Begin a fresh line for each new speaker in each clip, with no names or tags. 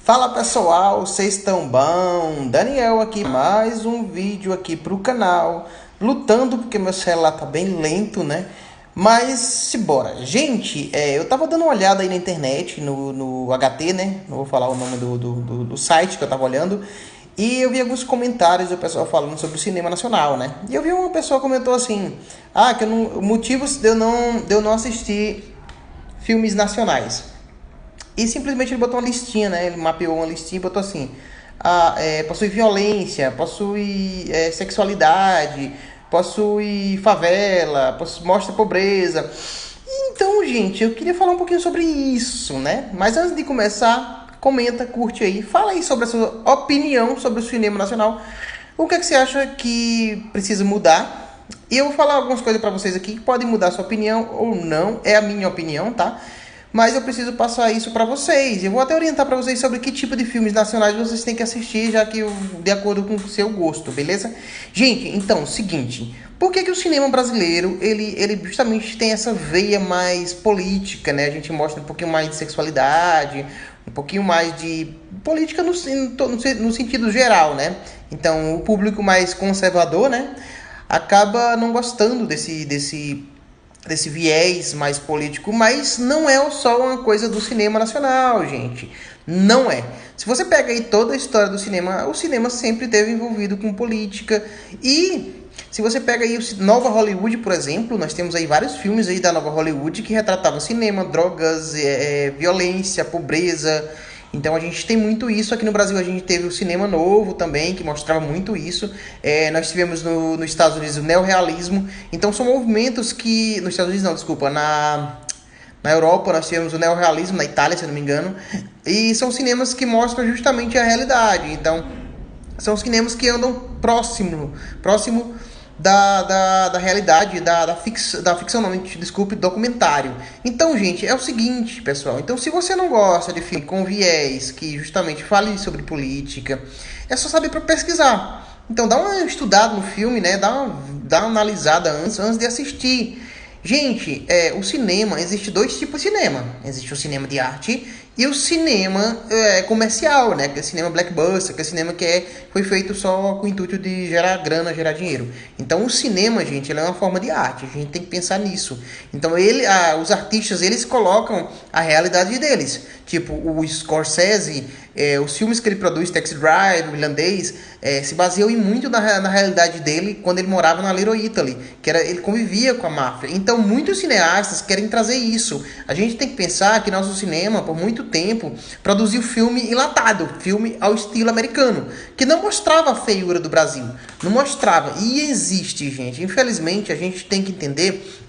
Fala pessoal, vocês estão bom? Daniel aqui, mais um vídeo aqui pro canal, lutando porque meu celular tá bem lento, né? Mas simbora. Gente, eu tava dando uma olhada aí na internet, no HT, né? Não vou falar o nome do site que eu tava olhando. E eu vi alguns comentários do pessoal falando sobre o cinema nacional, né? E eu vi uma pessoa comentou assim, que eu não, motivos de eu não assistir filmes nacionais. E simplesmente ele botou uma listinha, né? Ele mapeou uma listinha e botou assim: possui violência, possui sexualidade, possui favela, mostra pobreza. Então, gente, eu queria falar um pouquinho sobre isso, né? Mas antes de começar, comenta, curte aí, fala aí sobre a sua opinião sobre o cinema nacional. O que é que você acha que precisa mudar? E eu vou falar algumas coisas pra vocês aqui que podem mudar a sua opinião ou não. É a minha opinião, tá? Mas eu preciso passar isso pra vocês. Eu vou até orientar pra vocês sobre que tipo de filmes nacionais vocês têm que assistir, já que de acordo com o seu gosto, beleza? Gente, então, seguinte, por que o cinema brasileiro, ele justamente tem essa veia mais política, né? A gente mostra um pouquinho mais de sexualidade, um pouquinho mais de política no sentido geral, né? Então, o público mais conservador, né, acaba não gostando desse viés mais político, mas não é só uma coisa do cinema nacional, gente. Não é. Se você pega aí toda a história do cinema, o cinema sempre esteve envolvido com política. E se você pega aí Nova Hollywood, por exemplo, nós temos aí vários filmes aí da Nova Hollywood que retratavam cinema, drogas, violência, pobreza. Então a gente tem muito isso. Aqui no Brasil a gente teve o cinema novo também, que mostrava muito isso. Nós tivemos nos Estados Unidos o neorrealismo. Então são movimentos que... Nos Estados Unidos não, desculpa. Na Europa nós tivemos o neorrealismo, na Itália, se eu não me engano. E são cinemas que mostram justamente a realidade. Então são cinemas que andam próximo da realidade, da ficção, não, desculpe, documentário. Então, gente, é o seguinte, pessoal. Então, se você não gosta de filme com viés que justamente fale sobre política, é só saber para pesquisar. Então, dá uma estudada no filme, né? Dá uma analisada antes de assistir. Gente, o cinema, existe dois tipos de cinema. Existe o cinema de arte e o cinema comercial, né? Que é o cinema blockbuster, que é o cinema que foi feito só com o intuito de gerar grana, gerar dinheiro. Então o cinema, gente, ele é uma forma de arte. A gente tem que pensar nisso. Então os artistas, eles colocam a realidade deles. Tipo, o Scorsese, os filmes que ele produz, Taxi Driver, o Irlandês, se baseiam muito na realidade dele quando ele morava na Little Italy, ele convivia com a máfia. Então muitos cineastas querem trazer isso. A gente tem que pensar que nosso cinema, por muito tempo, produziu filme enlatado, filme ao estilo americano, que não mostrava a feiura do Brasil, não mostrava. E existe, gente. Infelizmente, a gente tem que entender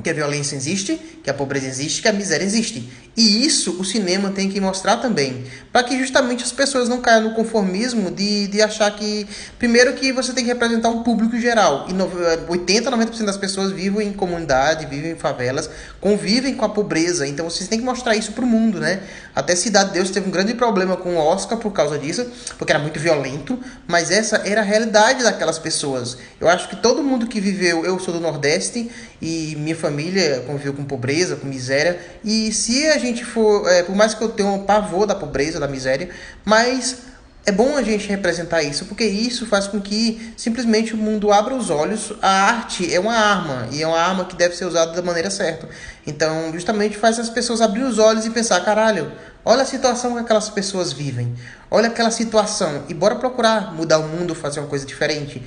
que a violência existe, que a pobreza existe, que a miséria existe. E isso o cinema tem que mostrar também, para que justamente as pessoas não caiam no conformismo de achar que, primeiro, que você tem que representar um público geral. E 80, 90% das pessoas vivem em comunidade, vivem em favelas, convivem com a pobreza. Então vocês têm que mostrar isso pro mundo, né? Até Cidade de Deus teve um grande problema com o Oscar por causa disso, porque era muito violento, mas essa era a realidade daquelas pessoas. Eu acho que todo mundo que viveu, eu sou do Nordeste e minha família conviveu com pobreza, com miséria, e se a gente for, por mais que eu tenha um pavor da pobreza, da miséria, mas é bom a gente representar isso, porque isso faz com que simplesmente o mundo abra os olhos. A arte é uma arma, e é uma arma que deve ser usada da maneira certa. Então, justamente faz as pessoas abrir os olhos e pensar, caralho, olha a situação que aquelas pessoas vivem. Olha aquela situação. E bora procurar mudar o mundo, fazer uma coisa diferente.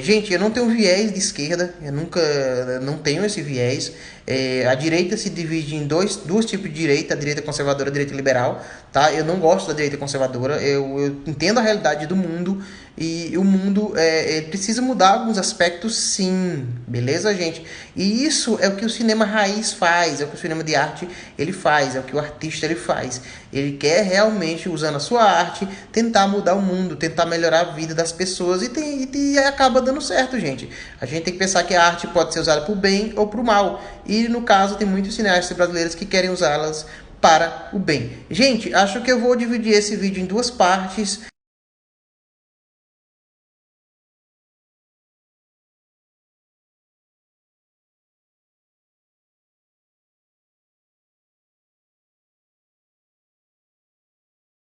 Gente, eu não tenho viés de esquerda. Eu não tenho esse viés. A direita se divide em dois tipos de direita. A direita conservadora e a direita liberal. Tá? Eu não gosto da direita conservadora. Eu entendo a realidade do mundo. E o mundo precisa mudar alguns aspectos, sim. Beleza, gente? E isso é o que o cinema raiz faz. É o que o cinema de arte ele faz. É o que o artista ele faz. Ele quer realmente, usando a sua arte, tentar mudar o mundo, tentar melhorar a vida das pessoas e acaba dando certo, gente. A gente tem que pensar que a arte pode ser usada para o bem ou para o mal. E no caso, tem muitos cineastas brasileiros que querem usá-las para o bem. Gente, acho que eu vou dividir esse vídeo em duas partes.